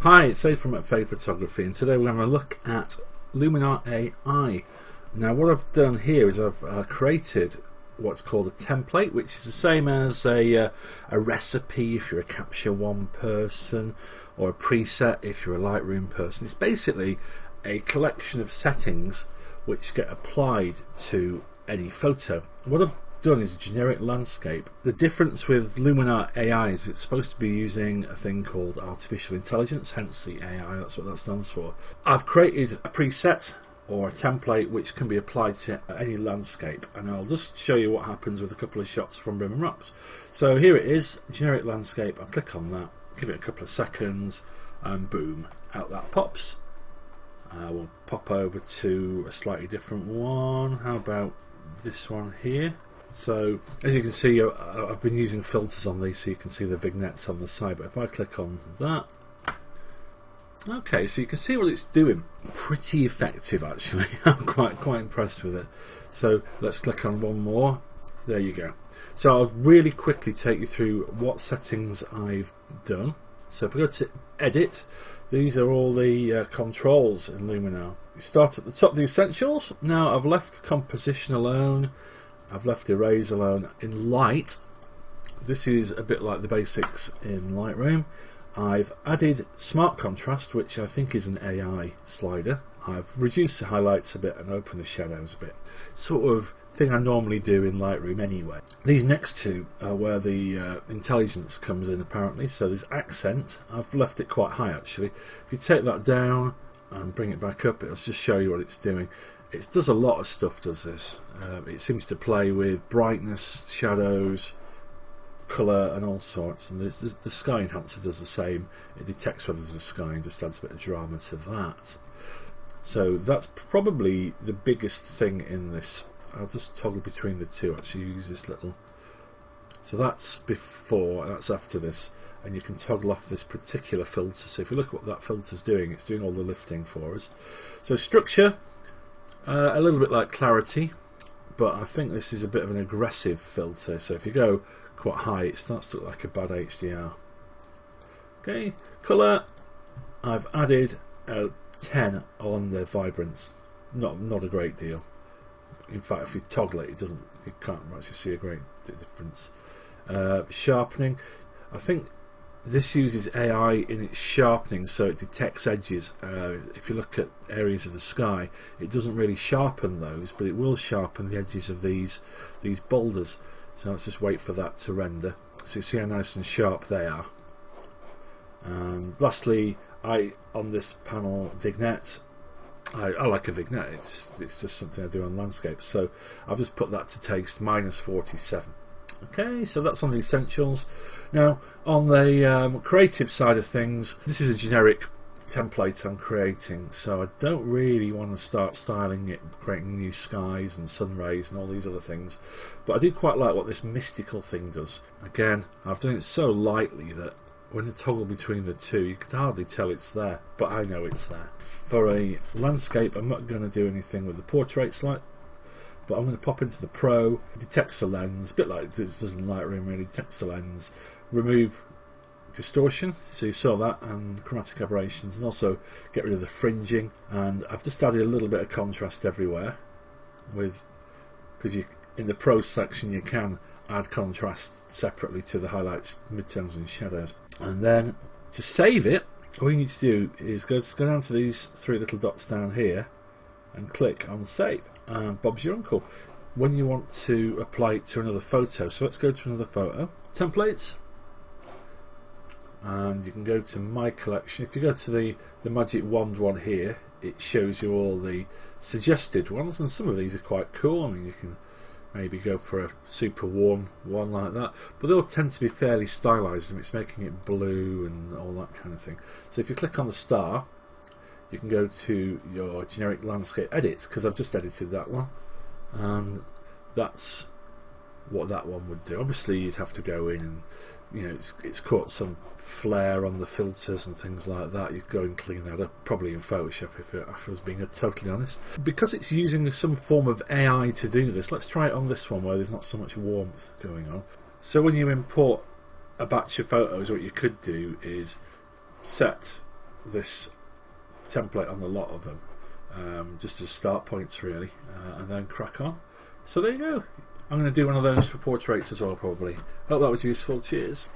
Hi, it's Aid from Fade Photography, and today we're going to look at Luminar AI. Now what I've done here is I've created what's called a template, which is the same as a recipe if you're a Capture One person, or a preset if you're a Lightroom person. It's basically a collection of settings which get applied to any photo. What I've done is a generic landscape. The difference with Luminar AI is it's supposed to be using a thing called artificial intelligence, hence the AI, that's what that stands for. I've created a preset or a template which can be applied to any landscape, and I'll just show you what happens with a couple of shots from Rim and Rocks. So here it is, generic landscape. I'll click on that, give it a couple of seconds, and boom, out that pops. We'll pop over to a slightly different one. How about this one here? So as you can see, I've been using filters on these so you can see the vignettes on the side, but if I click on that, okay, so you can see what it's doing. Pretty effective actually. I'm quite impressed with it. So let's click on one more. There you go. So I'll really quickly take you through what settings I've done. So if we go to edit, these are all the controls in Luminar. You start at the top, the essentials. Now I've left composition alone, I've left erase alone. In light, this is a bit like the basics in Lightroom. I've added smart contrast, which I think is an AI slider. I've reduced the highlights a bit and opened the shadows a bit. Sort of thing I normally do in Lightroom anyway. These next two are where the intelligence comes in apparently. So there's accent. I've left it quite high actually. If you take that down and bring it back up, it'll just show you what it's doing. It does a lot of stuff, does this. It seems to play with brightness, shadows, colour and all sorts, and the sky enhancer does the same. It detects whether there's a sky and just adds a bit of drama to that. So that's probably the biggest thing in this. I'll just toggle between the two, actually use this little, so that's before and that's after this, and you can toggle off this particular filter. So if you look at what that filter's doing, it's doing all the lifting for us. So structure, a little bit like clarity, but I think this is a bit of an aggressive filter, so if you go quite high it starts to look like a bad HDR. Okay, colour, I've added 10 on the vibrance, not a great deal. In fact, if you toggle it, you can't actually see a great difference. Sharpening, I think this uses AI in its sharpening, so it detects edges. If you look at areas of the sky, it doesn't really sharpen those, but it will sharpen the edges of these boulders. So let's just wait for that to render. So you see how nice and sharp they are. And lastly, on this panel, Vignette. I like a vignette. It's just something I do on landscapes. So I've just put that to taste, -47. Okay, so that's on the essentials. Now on the creative side of things, this is a generic template I'm creating, so I don't really want to start styling it, creating new skies and sun rays and all these other things, but I do quite like what this mystical thing does. Again, I've done it so lightly that when you toggle between the two you can hardly tell it's there, but I know it's there. For a landscape, I'm not going to do anything with the portrait slide, but I'm going to pop into the Pro. It detects the lens, a bit like it does in Lightroom really, detects the lens, remove distortion, so you saw that, and chromatic aberrations, and also get rid of the fringing. And I've just added a little bit of contrast everywhere, because in the Pro section you can add contrast separately to the highlights, midtones and shadows. And then to save it, all you need to do is go down to these three little dots down here and click on save, and Bob's your uncle. When you want to apply it to another photo, so let's go to another photo, templates, and you can go to my collection. If you go to the magic wand one here, it shows you all the suggested ones, and some of these are quite cool. I mean, you can maybe go for a super warm one like that, but they'll tend to be fairly stylized, and it's making it blue and all that kind of thing. So if you click on the star, you can go to your generic landscape edit, because I've just edited that one, and that's what that one would do. Obviously you'd have to go in and, you know, it's caught some flare on the filters and things like that. You'd go and clean that up, probably in Photoshop if I was being totally honest. Because it's using some form of AI to do this, let's try it on this one where there's not so much warmth going on. So when you import a batch of photos, what you could do is set this template on a lot of them, just as start points really, and then crack on. So there you go. I'm going to do one of those for portraits as well probably. Hope that was useful. Cheers.